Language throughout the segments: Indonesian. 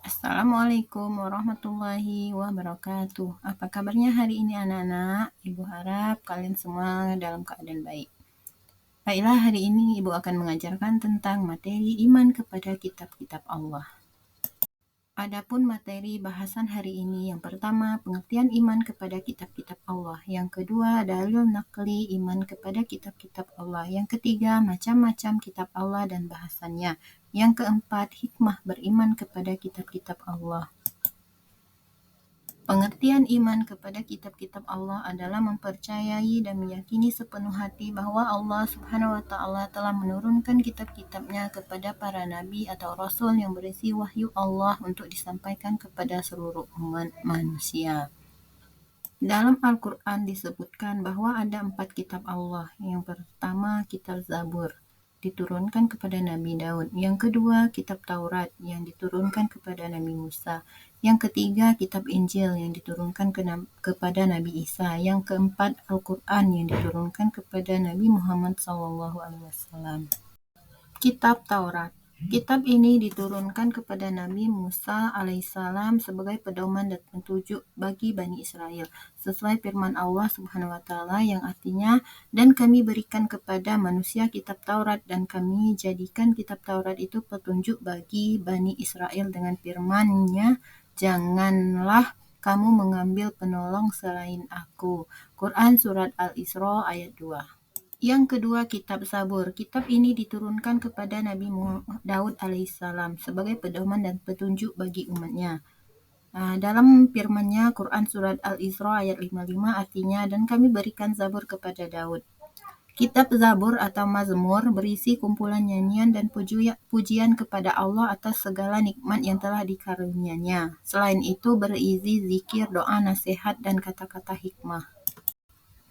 Assalamualaikum warahmatullahi wabarakatuh. Apa kabarnya hari ini anak-anak? Ibu harap kalian semua dalam keadaan baik. Baiklah, hari ini Ibu akan mengajarkan tentang materi iman kepada kitab-kitab Allah. Adapun materi bahasan hari ini, yang pertama, pengertian iman kepada kitab-kitab Allah. Yang kedua, dalil nakli iman kepada kitab-kitab Allah. Yang ketiga, macam-macam kitab Allah dan bahasannya. Yang keempat, hikmah beriman kepada kitab-kitab Allah. Pengertian iman kepada kitab-kitab Allah adalah mempercayai dan meyakini sepenuh hati bahwa Allah Subhanahu wa Ta'ala telah menurunkan kitab-kitabnya kepada para nabi atau rasul yang berisi wahyu Allah untuk disampaikan kepada seluruh umat manusia. Dalam Al-Quran disebutkan bahwa ada 4 kitab Allah. Yang pertama, kitab Zabur, diturunkan kepada Nabi Daud. Yang kedua, kitab Taurat yang diturunkan kepada Nabi Musa. Yang ketiga, kitab Injil yang diturunkan kepada Nabi Isa. Yang keempat, Al-Quran yang diturunkan kepada Nabi Muhammad SAW. Kitab Taurat. Kitab ini diturunkan kepada Nabi Musa alaihissalam sebagai pedoman dan petunjuk bagi Bani Israel, sesuai firman Allah Subhanahu wa Ta'ala yang artinya, dan kami berikan kepada manusia kitab Taurat dan kami jadikan kitab Taurat itu petunjuk bagi Bani Israel dengan firman-Nya, janganlah kamu mengambil penolong selain aku. Quran Surat Al-Isra ayat 2. Yang kedua, kitab Zabur. Kitab ini diturunkan kepada Nabi Daud alaihissalam sebagai pedoman dan petunjuk bagi umatnya. Dalam firman-Nya, Quran Surat Al-Isra ayat 55 artinya, dan kami berikan Zabur kepada Daud. Kitab Zabur atau Mazmur berisi kumpulan nyanyian dan pujian kepada Allah atas segala nikmat yang telah dikarunianya. Selain itu berisi zikir, doa, nasihat, dan kata-kata hikmah.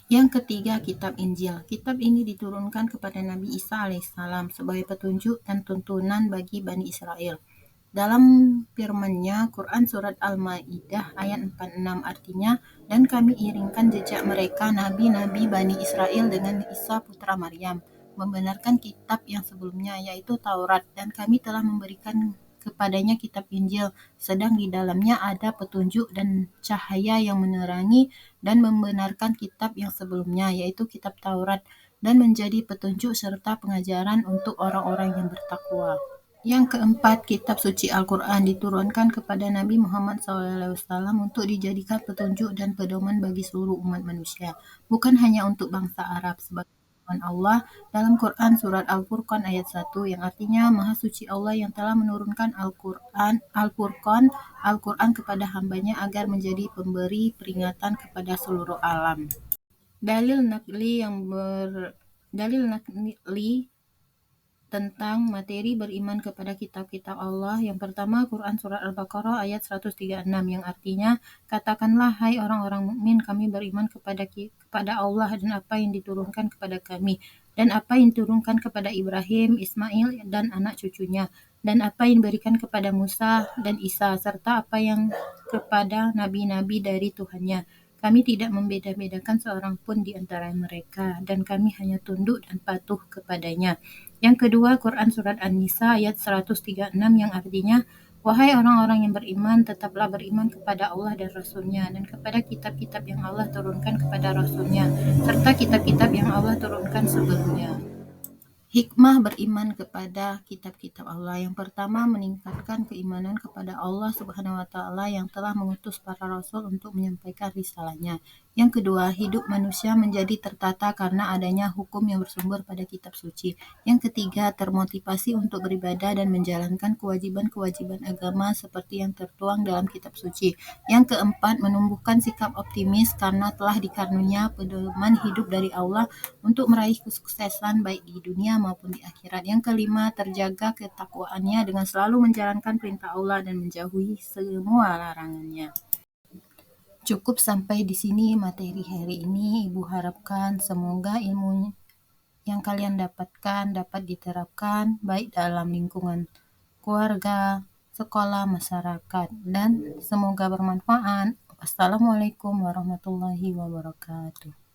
Yang ketiga, kitab Injil. Kitab ini diturunkan kepada Nabi Isa alaihissalam sebagai petunjuk dan tuntunan bagi Bani Israel. Dalam firman-Nya, Quran Surat Al-Ma'idah ayat 46 artinya, dan kami iringkan jejak mereka nabi-nabi Bani Israel dengan Isa putra Maryam, membenarkan kitab yang sebelumnya yaitu Taurat, dan kami telah memberikan kepadanya kitab Injil, sedang di dalamnya ada petunjuk dan cahaya yang menerangi dan membenarkan kitab yang sebelumnya yaitu kitab Taurat, dan menjadi petunjuk serta pengajaran untuk orang-orang yang bertakwa. Yang keempat, kitab suci Al-Quran diturunkan kepada Nabi Muhammad SAW untuk dijadikan petunjuk dan pedoman bagi seluruh umat manusia, bukan hanya untuk bangsa Arab, sebagai firman Allah dalam Quran Surat Al-Furqan ayat 1 yang artinya, Maha Suci Allah yang telah menurunkan Al-Quran kepada hambanya agar menjadi pemberi peringatan kepada seluruh alam. Dalil nakli tentang materi beriman kepada kitab-kitab Allah. Yang pertama, Quran Surat Al-Baqarah ayat 136 yang artinya, katakanlah hai orang-orang mukmin, kami beriman kepada Allah dan apa yang diturunkan kepada kami, dan apa yang diturunkan kepada Ibrahim, Ismail, dan anak cucunya, dan apa yang diberikan kepada Musa dan Isa, serta apa yang kepada nabi-nabi dari Tuhannya. Kami tidak membeda-bedakan seorang pun di antara mereka, dan kami hanya tunduk dan patuh kepadanya. Yang kedua, Quran Surat An-Nisa ayat 136 yang artinya, wahai orang-orang yang beriman, tetaplah beriman kepada Allah dan Rasul-Nya, dan kepada kitab-kitab yang Allah turunkan kepada Rasul-Nya, serta kitab-kitab yang Allah turunkan sebelumnya. Hikmah beriman kepada kitab-kitab Allah. Yang pertama, meningkatkan keimanan kepada Allah Subhanahu wa Ta'ala yang telah mengutus para rasul untuk menyampaikan risalahnya. Yang kedua, hidup manusia menjadi tertata karena adanya hukum yang bersumber pada kitab suci. Yang ketiga, termotivasi untuk beribadah dan menjalankan kewajiban-kewajiban agama seperti yang tertuang dalam kitab suci. Yang keempat, menumbuhkan sikap optimis karena telah dikarunia pedoman hidup dari Allah untuk meraih kesuksesan baik di dunia maupun di akhirat. Yang kelima, terjaga ketakwaannya dengan selalu menjalankan perintah Allah dan menjauhi semua larangannya. Cukup sampai di sini materi hari ini. Ibu harapkan semoga ilmu yang kalian dapatkan dapat diterapkan baik dalam lingkungan keluarga, sekolah, masyarakat, dan semoga bermanfaat. Wassalamualaikum warahmatullahi wabarakatuh.